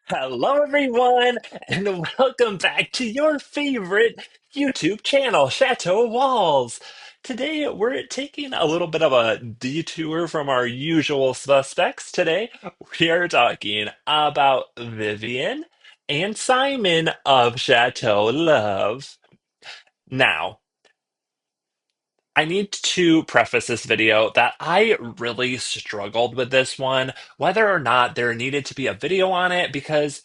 Hello, everyone, and welcome back to your favorite YouTube channel, Chateau Walls. Today, we're taking a little bit of a detour from our usual suspects. Today, we are talking about Vivienne and Simon of Chateau Love. Now, I need to preface this video that I really struggled with this one, whether or not there needed to be a video on it, because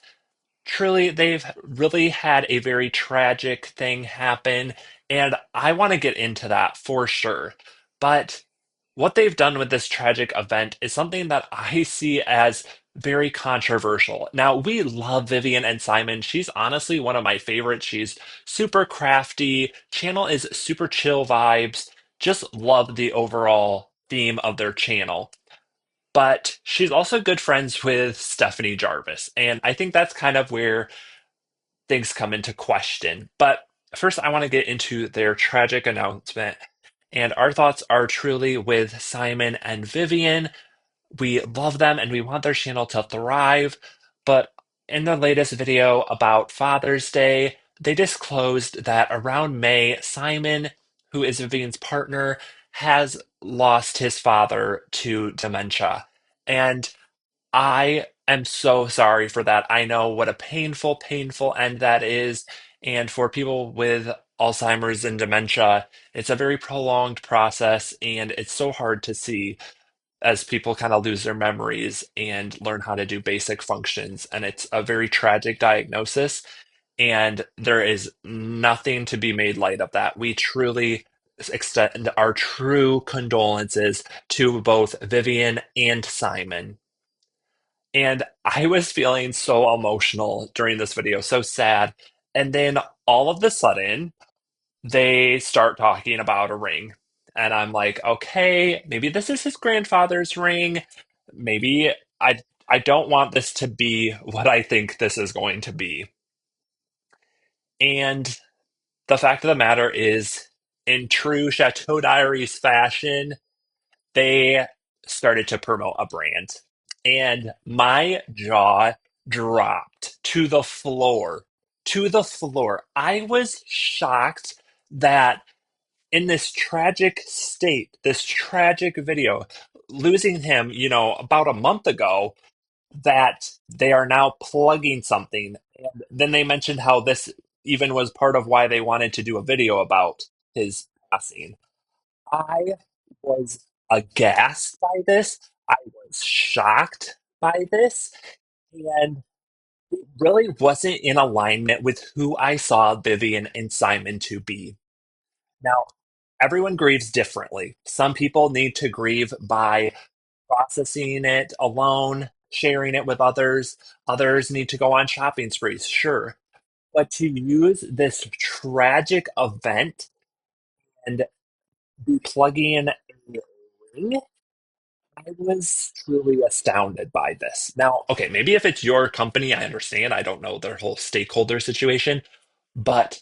truly, they've really had a very tragic thing happen, and I want to get into that for sure. But what they've done with this tragic event is something that I see as very controversial. Now, we love Vivian and Simon. She's honestly one of my favorites. She's super crafty. Channel is super chill vibes. Just love the overall theme of their channel, but she's also good friends with Stephanie Jarvis. And I think that's kind of where things come into question. But first, I want to get into their tragic announcement. And our thoughts are truly with Simon and Vivian. We love them and we want their channel to thrive. But in their latest video about Father's Day, they disclosed that around May, Simon, who is Vivian's partner, has lost his father to dementia. And I am so sorry for that. I know what a painful, painful end that is. And for people with Alzheimer's and dementia, it's a very prolonged process, and it's so hard to see as people kind of lose their memories and learn how to do basic functions. And it's a very tragic diagnosis, and there is nothing to be made light of that. We truly extend our true condolences to both Vivian and Simon. And I was feeling so emotional during this video, so sad. And then all of a sudden, they start talking about a ring. And I'm like, okay, maybe this is his grandfather's ring. Maybe I don't want this to be what I think this is going to be. And the fact of the matter is, in true Chateau Diaries fashion, they started to promote a brand. And my jaw dropped to the floor. To the floor. I was shocked that in this tragic state, this tragic video, losing him, about a month ago, that they are now plugging something. And then they mentioned how this even was part of why they wanted to do a video about his passing. I was aghast by this. I was shocked by this. And it really wasn't in alignment with who I saw Vivian and Simon to be. Now, everyone grieves differently. Some people need to grieve by processing it alone, sharing it with others. Others need to go on shopping sprees, sure. But to use this tragic event and be plugging in a ring, I was truly astounded by this. Now, okay, maybe if it's your company, I understand. I don't know their whole stakeholder situation, but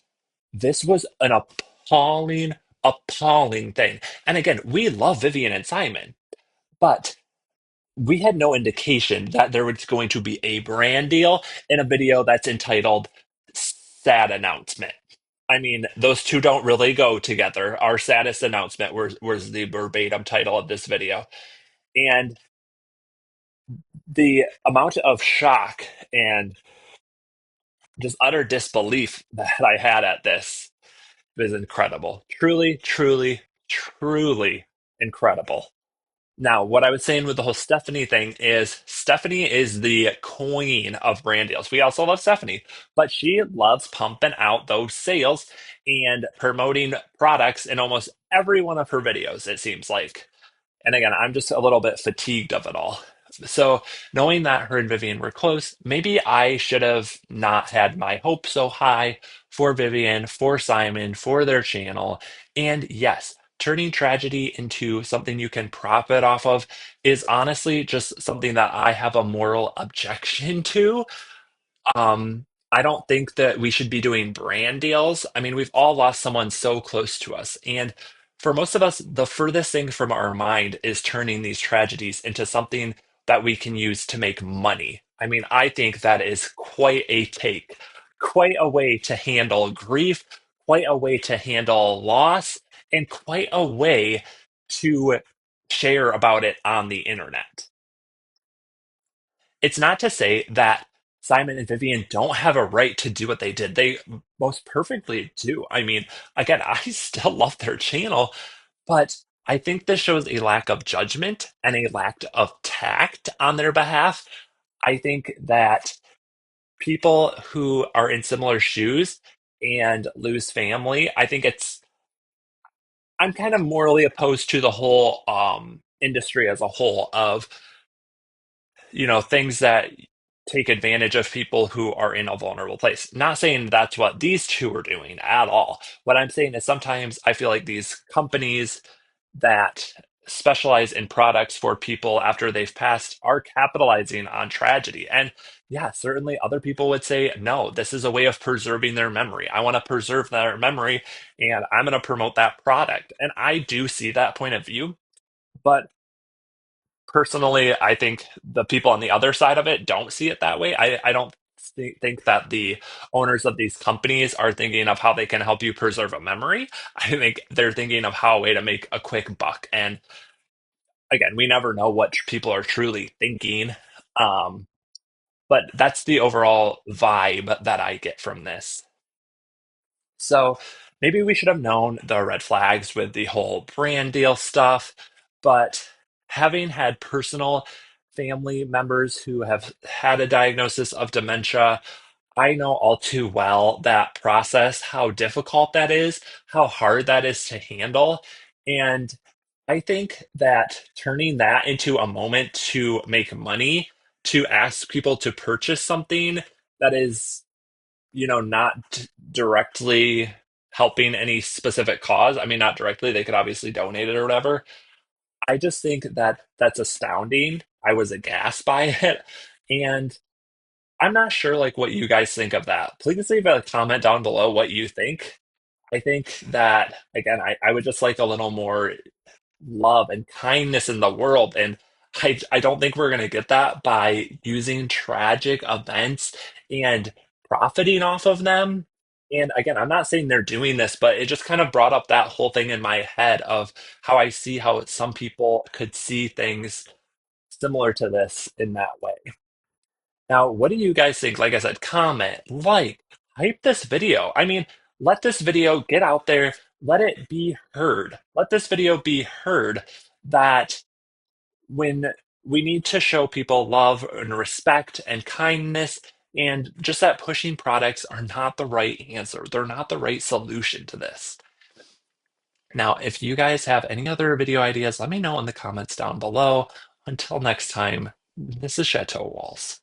this was an appalling, appalling thing. And again, we love Vivian and Simon, but we had no indication that there was going to be a brand deal in a video that's entitled Sad Announcement. I mean, those two don't really go together. Our saddest announcement was the verbatim title of this video. And the amount of shock and just utter disbelief that I had at this was incredible. Truly, truly, truly incredible. Now, what I was saying with the whole Stephanie thing is Stephanie is the queen of brand deals. We also love Stephanie, but she loves pumping out those sales and promoting products in almost every one of her videos, it seems like. And again, I'm just a little bit fatigued of it all. So, knowing that her and Vivian were close, maybe I should have not had my hopes so high for Vivian, for Simon, for their channel. And yes, turning tragedy into something you can profit off of is honestly just something that I have a moral objection to. I don't think that we should be doing brand deals. I mean, we've all lost someone so close to us. And for most of us, the furthest thing from our mind is turning these tragedies into something that we can use to make money. I mean, I think that is quite a take, quite a way to handle grief, quite a way to handle loss, and quite a way to share about it on the internet. It's not to say that Simon and Vivian don't have a right to do what they did. They most perfectly do. I mean, again, I still love their channel, but I think this shows a lack of judgment and a lack of tact on their behalf. I think that people who are in similar shoes and lose family, I think I'm kind of morally opposed to the whole industry as a whole of things that take advantage of people who are in a vulnerable place. Not saying that's what these two are doing at all. What I'm saying is sometimes I feel like these companies that specialize in products for people after they've passed are capitalizing on tragedy. And yeah, certainly other people would say, no, this is a way of preserving their memory. I want to preserve their memory and I'm going to promote that product. And I do see that point of view. But personally, I think the people on the other side of it don't see it that way. I don't think that the owners of these companies are thinking of how they can help you preserve a memory. I think they're thinking of how a way to make a quick buck. And again, we never know what people are truly thinking. Um, but that's the overall vibe that I get from this. So maybe we should have known the red flags with the whole brand deal stuff, but having had personal family members who have had a diagnosis of dementia, I know all too well that process, how difficult that is, how hard that is to handle. And I think that turning that into a moment to make money, to ask people to purchase something that is not directly helping any specific cause. I mean, not directly, they could obviously donate it or whatever. I just think that that's astounding. I was aghast by it. And I'm not sure like what you guys think of that. Please leave a comment down below what you think. I think that again, I would just like a little more love and kindness in the world. And I don't think we're going to get that by using tragic events and profiting off of them. And again, I'm not saying they're doing this, but it just kind of brought up that whole thing in my head of how I see how some people could see things similar to this in that way. Now, what do you guys think? Like I said, comment, like, hype this video. I mean, let this video get out there. Let it be heard. Let this video be heard that when we need to show people love and respect and kindness, and just that pushing products are not the right answer. They're not the right solution to this. Now, if you guys have any other video ideas, let me know in the comments down below. Until next time, this is Chateau Walls.